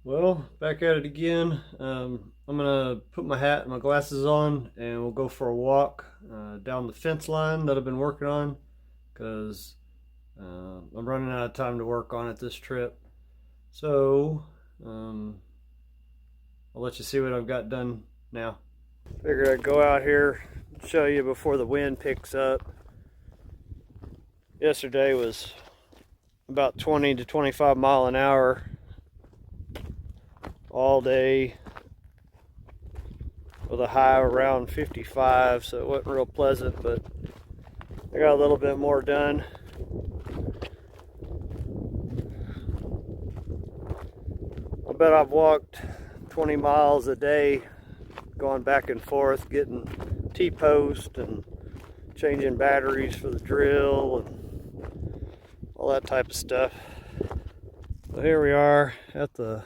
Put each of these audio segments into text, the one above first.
Well, back at it again. I'm gonna put my hat and my glasses on and we'll go for a walk down the fence line that I've been working on because I'm running out of time to work on it this trip. So I'll let you see what I've got done now. Figured I'd go out here and show you before the wind picks up. Yesterday was about 20 to 25 mile an hour all day with a high around 55, so it wasn't real pleasant, but I got a little bit more done. I bet I've walked 20 miles a day going back and forth, getting T-post and changing batteries for the drill and all that type of stuff. So here we are at the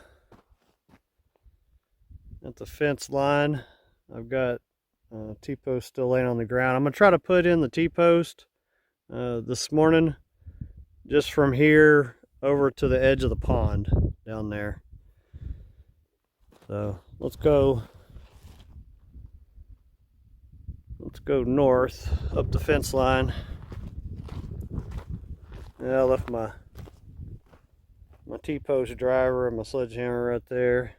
fence line. I've got T-post still laying on the ground. I'm gonna try to put in the T-post this morning, just from here over to the edge of the pond down there. So let's go north up the fence line. Yeah, I left my T-post driver and my sledgehammer right there.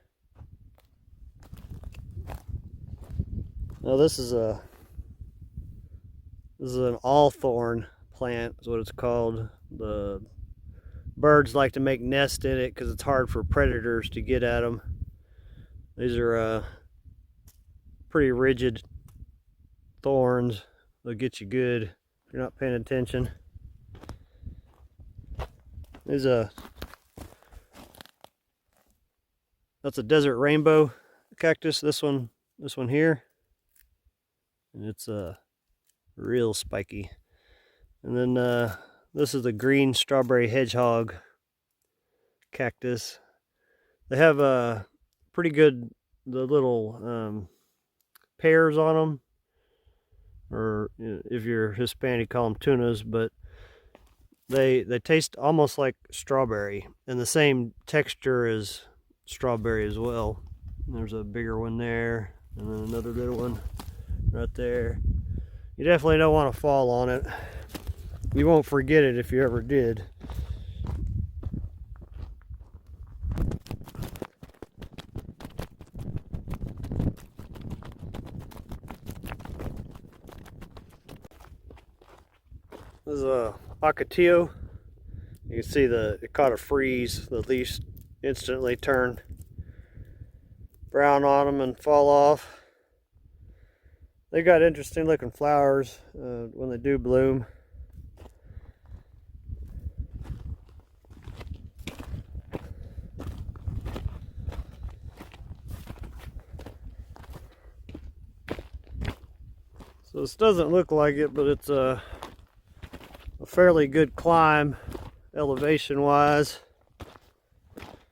Now this is an allthorn plant is what it's called. The birds like to make nests in it because it's hard for predators to get at them. These are pretty rigid thorns. They'll get you good if you're not paying attention. That's a desert rainbow cactus. This one here. And it's real spiky. And then this is the green strawberry hedgehog cactus. They have pretty good, the little pears on them, or if you're Hispanic, call them tunas, but they taste almost like strawberry and the same texture as strawberry as well. And there's a bigger one there, and then another little one right there. You definitely don't want to fall on it. You won't forget it if you ever did. This is a ocotillo. You can see it caught a freeze. The leaves instantly turn brown on them and fall off. They got interesting looking flowers when they do bloom. So this doesn't look like it, but it's a fairly good climb elevation wise.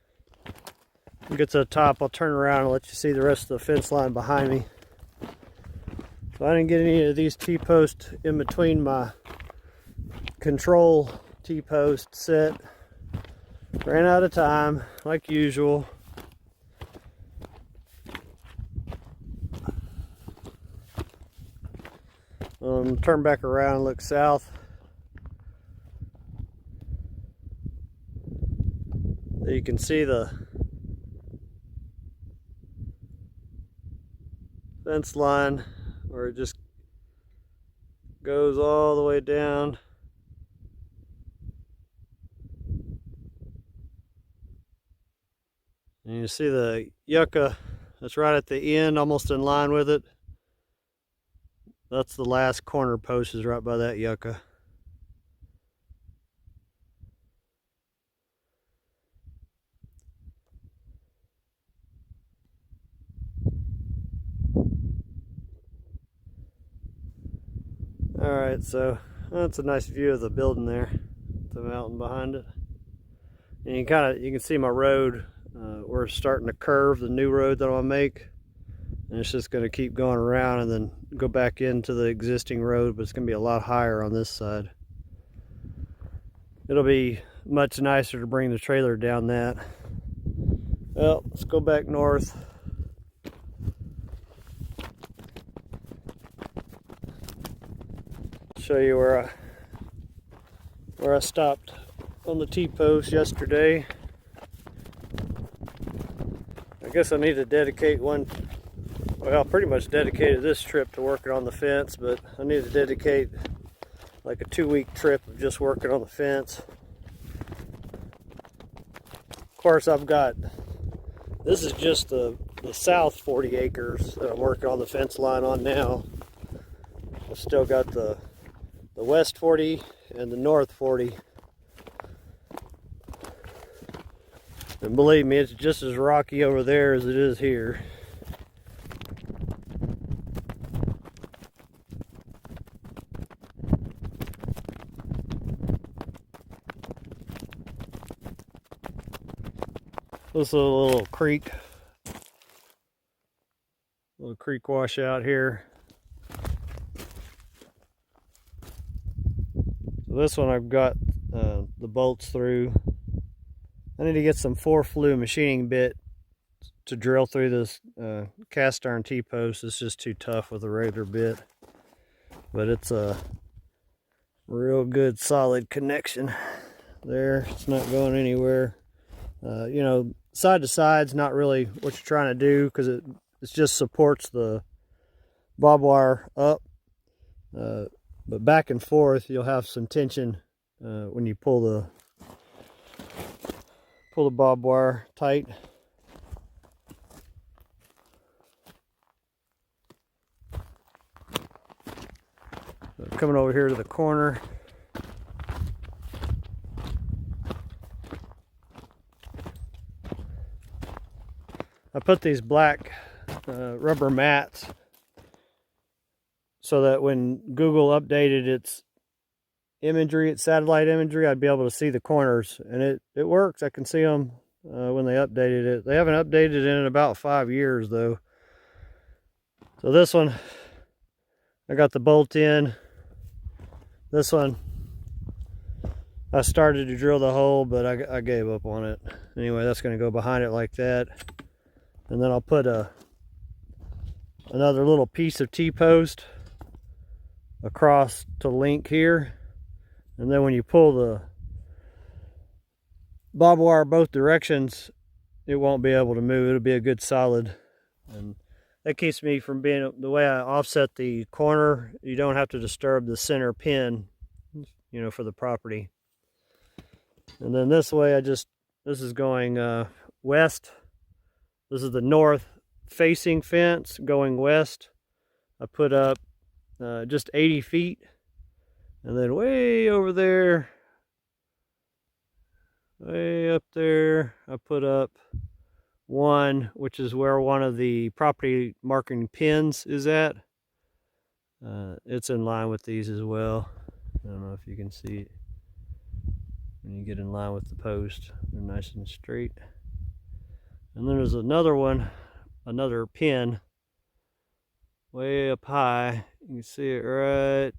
When we get to the top, I'll turn around and let you see the rest of the fence line behind me. So I didn't get any of these T-posts in between my control T-post set. Ran out of time, like usual. Turn back around and look south. There you can see the fence line where it just goes all the way down. And you see the yucca that's right at the end, almost in line with it. That's the last corner post, is right by that yucca. Alright, so that's a nice view of the building there, the mountain behind it. And you can see my road. We're starting to curve the new road that I'll make. And it's just going to keep going around and then go back into the existing road, but it's going to be a lot higher on this side. It'll be much nicer to bring the trailer down that. Well, let's go back north. Show you where I stopped on the T-post yesterday. I guess I need to dedicate one. Well, I pretty much dedicated this trip to working on the fence, but I need to dedicate like a 2-week trip of just working on the fence. Of course, this is just the south 40 acres that I'm working on the fence line on now. I've still got the west 40 and the north 40. And believe me, it's just as rocky over there as it is here. This is a little creek washout here. So this one I've got the bolts through. I need to get some 4-flue machining bit to drill through this cast iron T-post. It's just too tough with a regular bit, but it's a real good solid connection there. It's not going anywhere. You know, side to side's not really what you're trying to do, because it just supports the barbed wire up, but back and forth you'll have some tension when you pull the barbed wire tight. Coming over here to the corner. I put these black rubber mats so that when Google updated its imagery, its satellite imagery, I'd be able to see the corners, and it works. I can see them when they updated it. They haven't updated it in about 5 years though. So this one, I got the bolt in. This one, I started to drill the hole, but I gave up on it. Anyway, that's going to go behind it like that. And then I'll put another little piece of T-post across to link here. And then when you pull the barbed wire both directions, it won't be able to move. It'll be a good solid. And that keeps me from being, the way I offset the corner, you don't have to disturb the center pin, you know, for the property. And then this way, this is going west. This is the north facing fence going west. I put up just 80 feet. And then way over there, way up there, I put up one, which is where one of the property marking pins is at. It's in line with these as well. I don't know if you can see it. When you get in line with the post, they're nice and straight. And then there's another one, another pin, way up high. You can see it right.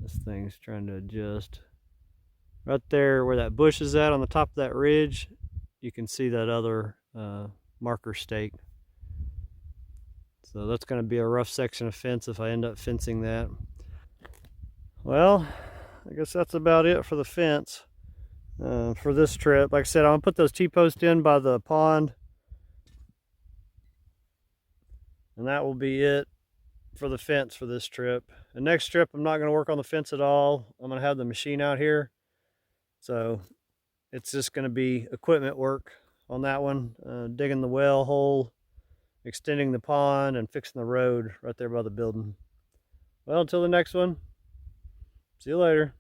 This thing's trying to adjust. Right there where that bush is at on the top of that ridge, you can see that other marker stake. So that's going to be a rough section of fence if I end up fencing that. Well, I guess that's about it for the fence for this trip. Like I said, I'm going to put those T-posts in by the pond. And that will be it for the fence for this trip. The next trip, I'm not going to work on the fence at all. I'm going to have the machine out here. So it's just going to be equipment work on that one. Digging the well hole, extending the pond, and fixing the road right there by the building. Well, until the next one, see you later.